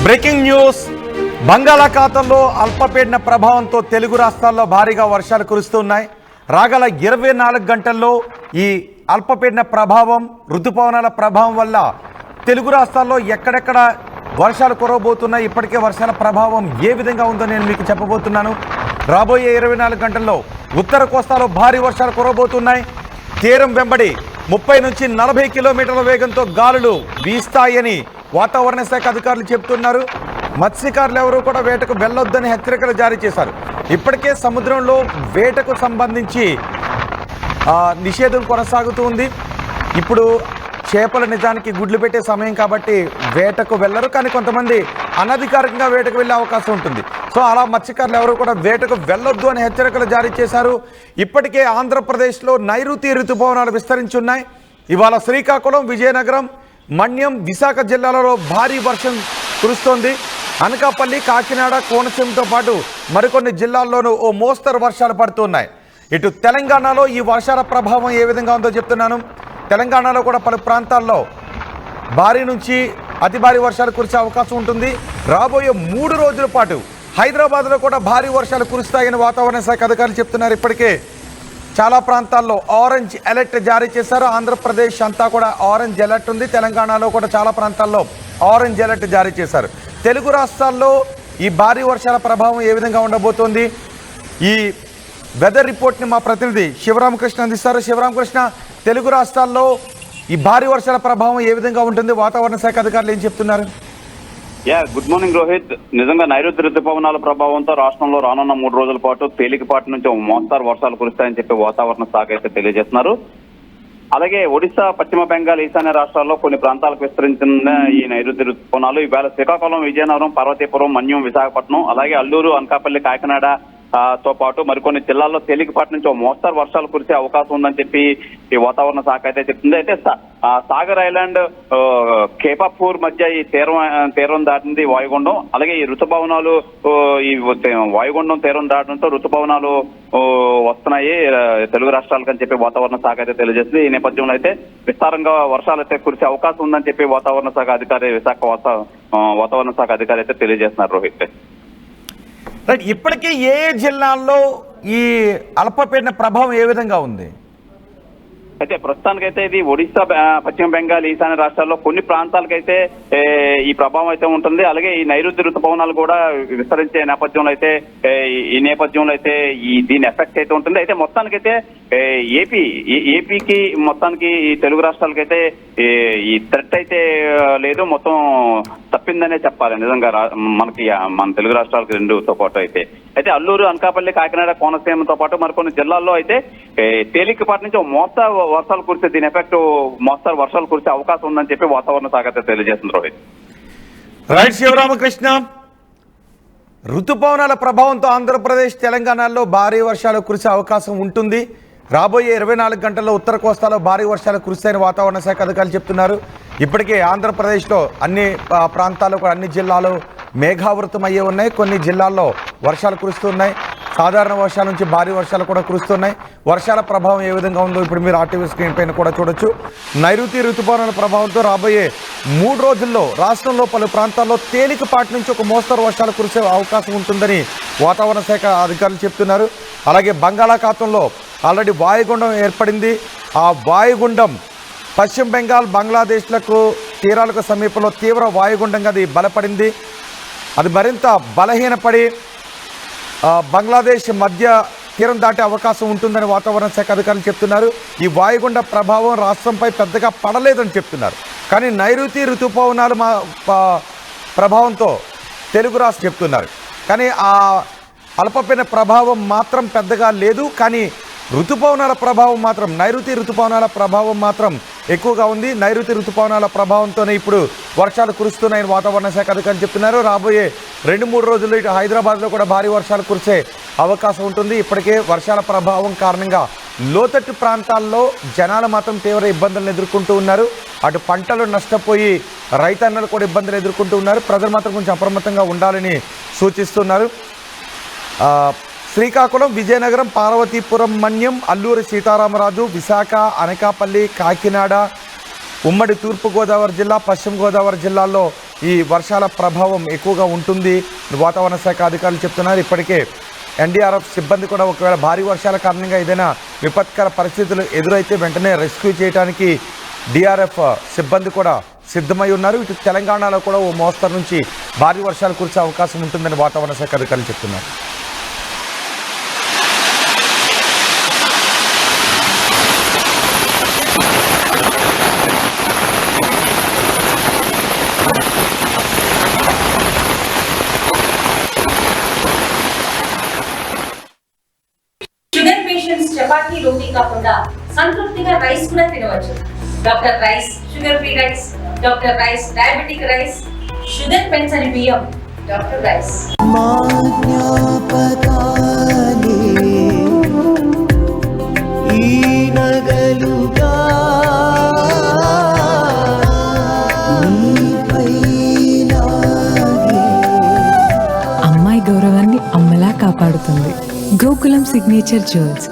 Breaking news. బంగాళాఖాతంలో అల్పపీడన ప్రభావంతో తెలుగు రాష్ట్రాల్లో భారీగా వర్షాలు కురుస్తున్నాయి. రాగల 24 గంటల్లో ఈ అల్పపీడన ప్రభావం, ఋతుపవనాల ప్రభావం వల్ల తెలుగు రాష్ట్రాల్లో ఎక్కడెక్కడ వర్షాలు కురవబోతున్నాయి, ఇప్పటికే వర్షాల ప్రభావం ఏ విధంగా ఉందో నేను మీకు చెప్పబోతున్నాను. రాబోయే 24 గంటల్లో ఉత్తర కోస్తాలో భారీ వర్షాలు కురవబోతున్నాయి. తీరం వెంబడి 30 నుంచి 40 కిలోమీటర్ల వేగంతో గాలులు వీస్తాయని వాతావరణ శాఖ అధికారులు చెబుతున్నారు. మత్స్యకారులు ఎవరూ కూడా వేటకు వెళ్ళొద్దని హెచ్చరికలు జారీ చేశారు. ఇప్పటికే సముద్రంలో వేటకు సంబంధించి నిషేధం కొనసాగుతూ ఉంది. ఇప్పుడు చేపలు నిజానికి గుడ్లు పెట్టే సమయం కాబట్టి వేటకు వెళ్ళరు, కానీ కొంతమంది అనధికారికంగా వేటకు వెళ్ళే అవకాశం ఉంటుంది. సో అలా మత్స్యకారులు ఎవరు కూడా వేటకు వెళ్ళొద్దు అని హెచ్చరికలు జారీ చేశారు. ఇప్పటికే ఆంధ్రప్రదేశ్లో నైరుతి ఋతుపవనాలు విస్తరించున్నాయి. ఇవాళ శ్రీకాకుళం, విజయనగరం, మన్యం, విశాఖ జిల్లాలలో భారీ వర్షం కురుస్తోంది. అనకాపల్లి, కాకినాడ, కోనసీమతో పాటు మరికొన్ని జిల్లాల్లోనూ ఓ మోస్తరు వర్షాలు పడుతున్నాయి. ఇటు తెలంగాణలో ఈ వర్షాల ప్రభావం ఏ విధంగా ఉందో చెప్తున్నాను. తెలంగాణలో కూడా పలు ప్రాంతాల్లో భారీ నుంచి అతి భారీ వర్షాలు కురిసే అవకాశం ఉంటుంది. రాబోయే 3 రోజుల పాటు హైదరాబాద్లో కూడా భారీ వర్షాలు కురుస్తాయని వాతావరణ శాఖ అధికారులు చెప్తున్నారు. ఇప్పటికే చాలా ప్రాంతాల్లో ఆరెంజ్ అలర్ట్ జారీ చేశారు. ఆంధ్రప్రదేశ్ అంతా కూడా ఆరెంజ్ అలర్ట్ ఉంది. తెలంగాణలో కూడా చాలా ప్రాంతాల్లో ఆరెంజ్ అలర్ట్ జారీ చేశారు. తెలుగు రాష్ట్రాల్లో ఈ భారీ వర్షాల ప్రభావం ఏ విధంగా ఉండబోతోంది, ఈ వెదర్ రిపోర్ట్ని మా ప్రతినిధి శివరామకృష్ణ అందిస్తారు. శివరామకృష్ణ, తెలుగు రాష్ట్రాల్లో ఈ భారీ వర్షాల ప్రభావం ఏ విధంగా ఉంటుంది, వాతావరణ శాఖ అధికారులు ఏం చెప్తున్నారు? Good morning Rohit. నిజంగా నైరుతి ఋతుపవనాల ప్రభావంతో రాష్ట్రంలో రానున్న 3 రోజుల పాటు తేలికపాటి నుంచి మోస్తారు వర్షాలు కురుస్తాయని చెప్పి వాతావరణ శాఖ అయితే తెలియజేస్తున్నారు. అలాగే ఒడిశా, పశ్చిమ బెంగాల్, ఈశాన్య రాష్ట్రాల్లో కొన్ని ప్రాంతాలకు విస్తరించిన ఈ నైరుతి ఋతుపవనాలు ఇవాళ శ్రీకాకుళం, విజయనగరం, పార్వతీపురం, మన్యం, విశాఖపట్నం, అలాగే అల్లూరు, అనకాపల్లి, కాకినాడ తో పాటు మరికొన్ని జిల్లాల్లో తేలికపాటి నుంచి మోస్తరు వర్షాలు కురిసే అవకాశం ఉందని చెప్పి ఈ వాతావరణ శాఖ అయితే చెప్తుంది. అయితే సాగర్ ఐలాండ్, కేపాపూర్ మధ్య ఈ తీరం దాటింది వాయుగుండం. అలాగే ఈ ఋతుపవనాలు ఈ వాయుగుండం తీరం దాటడంతో ఋతుపవనాలు వస్తున్నాయి తెలుగు రాష్ట్రాలకు అని చెప్పి వాతావరణ శాఖ అయితే తెలియజేస్తుంది. ఈ నేపథ్యంలో అయితే విస్తారంగా వర్షాలు అయితే కురిసే అవకాశం ఉందని చెప్పి వాతావరణ శాఖ అధికారి, విశాఖ వాతావరణ శాఖ అధికారి అయితే తెలియజేస్తున్నారు రోహిత్. రైట్, ఇప్పటికీ ఏ జిల్లాల్లో ఈ అల్పపీడన ప్రభావం ఏ విధంగా ఉంది? అయితే ప్రస్తుతానికైతే ఇది ఒడిశా, పశ్చిమ బెంగాల్, ఈశాన్య రాష్ట్రాల్లో కొన్ని ప్రాంతాలకైతే ఈ ప్రభావం అయితే ఉంటుంది. అలాగే ఈ నైరుతి ఋతుపవనాలు కూడా విస్తరించే నేపథ్యంలో అయితే దీని ఎఫెక్ట్ అయితే ఉంటుంది. అయితే మొత్తానికైతే ఏపీకి మొత్తానికి ఈ తెలుగు రాష్ట్రాలకైతే ఈ థ్రెట్ అయితే లేదు, మొత్తం తప్పిందనే చెప్పాలి నిజంగా మనకి, మన తెలుగు రాష్ట్రాలకు 2తో పాటు అయితే అల్లూరు, అనకాపల్లి, కాకినాడ, కోనసీమతో పాటు మరికొన్ని జిల్లాల్లో అయితే తేలికపాటి నుంచి మోస్తరు వర్షాలు కురిసే, దీని ఎఫెక్ట్ మోస్తరు వర్షాలు కురిసే అవకాశం ఉందని చెప్పి వాతావరణ శాఖ అయితే తెలియజేస్తుంది రోహిత్. రైట్ శివరామకృష్ణ, ఋతుపవనాల ప్రభావంతో ఆంధ్రప్రదేశ్, తెలంగాణలో భారీ వర్షాలు కురిసే అవకాశం ఉంటుంది. రాబోయే 24 గంటల్లో ఉత్తర కోస్తాలో భారీ వర్షాలు కురుస్తాయని వాతావరణ శాఖ అధికారులు చెప్తున్నారు. ఇప్పటికే ఆంధ్రప్రదేశ్లో అన్ని ప్రాంతాలు కూడా అన్ని జిల్లాలు మేఘావృతం అయ్యే ఉన్నాయి. కొన్ని జిల్లాల్లో వర్షాలు కురుస్తున్నాయి. సాధారణ వర్షాల నుంచి భారీ వర్షాలు కూడా కురుస్తున్నాయి. వర్షాల ప్రభావం ఏ విధంగా ఉందో ఇప్పుడు మీరు ఆర్టీవీ స్క్రీన్ పైన కూడా చూడొచ్చు. నైరుతి ఋతుపవనాల ప్రభావంతో రాబోయే 3 రోజుల్లో రాష్ట్రంలో పలు ప్రాంతాల్లో తేలికపాటి నుంచి ఒక మోస్తరు వర్షాలు కురిసే అవకాశం ఉంటుందని వాతావరణ శాఖ అధికారులు చెప్తున్నారు. అలాగే బంగాళాఖాతంలో ఆల్రెడీ వాయుగుండం ఏర్పడింది. ఆ వాయుగుండం పశ్చిమ బెంగాల్, బంగ్లాదేశ్లకు తీరాలకు సమీపంలో తీవ్ర వాయుగుండంగా అది బలపడింది. అది మరింత బలహీనపడి బంగ్లాదేశ్ మధ్య తీరం దాటే అవకాశం ఉంటుందని వాతావరణ శాఖ అధికారులు చెప్తున్నారు. ఈ వాయుగుండ ప్రభావం రాష్ట్రంపై పెద్దగా పడలేదని చెప్తున్నారు. కానీ నైరుతి ఋతుపవనాలు ప్రభావంతో తెలుగు రాష్ట్రం చెప్తున్నారు. కానీ ఆ అల్పపీడన ప్రభావం మాత్రం పెద్దగా లేదు. కానీ ఋతుపవనాల ప్రభావం మాత్రం, నైరుతి ఋతుపవనాల ప్రభావం మాత్రం ఎక్కువగా ఉంది. నైరుతి ఋతుపవనాల ప్రభావంతోనే ఇప్పుడు వర్షాలు కురుస్తున్నాయని వాతావరణ శాఖ అధికారులు చెప్తున్నారు. రాబోయే 2-3 రోజుల్లో ఇటు హైదరాబాద్లో కూడా భారీ వర్షాలు కురిసే అవకాశం ఉంటుంది. ఇప్పటికే వర్షాల ప్రభావం కారణంగా లోతట్టు ప్రాంతాల్లో జనాలు మాత్రం తీవ్ర ఇబ్బందులను ఎదుర్కొంటూ ఉన్నారు. అటు పంటలు నష్టపోయి రైతన్నలు కూడా ఇబ్బందులు ఎదుర్కొంటూ ఉన్నారు. ప్రజలు మాత్రం కొంచెం అప్రమత్తంగా ఉండాలని సూచిస్తున్నారు. శ్రీకాకుళం, విజయనగరం, పార్వతీపురం, మన్యం, అల్లూరి సీతారామరాజు, విశాఖ, అనకాపల్లి, కాకినాడ, ఉమ్మడి తూర్పుగోదావరి జిల్లా, పశ్చిమ గోదావరి జిల్లాల్లో ఈ వర్షాల ప్రభావం ఎక్కువగా ఉంటుంది వాతావరణ శాఖ అధికారులు చెప్తున్నారు. ఇప్పటికే ఎన్డీఆర్ఎఫ్ సిబ్బంది కూడా ఒకవేళ భారీ వర్షాల కారణంగా ఏదైనా విపత్కర పరిస్థితులు ఎదురైతే వెంటనే రెస్క్యూ చేయడానికి డిఆర్ఎఫ్ సిబ్బంది కూడా సిద్ధమై ఉన్నారు. ఇటు తెలంగాణలో కూడా ఓ మోస్తరు నుంచి భారీ వర్షాలు కురిసే అవకాశం ఉంటుందని వాతావరణ శాఖ అధికారులు చెప్తున్నారు. షుగర్ పేషెంట్స్ చపాతీ రోటీ కాకుండా సంతృప్తిగా రైస్ కూడా తినవచ్చు. Doctor rice, sugar free rice, doctor rice, diabetic rice, sugar పెంచని బియ్యం, డాక్టర్ రైస్. అమ్మాయి గౌరవాన్ని అమ్మలా కాపాడుతుంది. Gokulam signature jewels.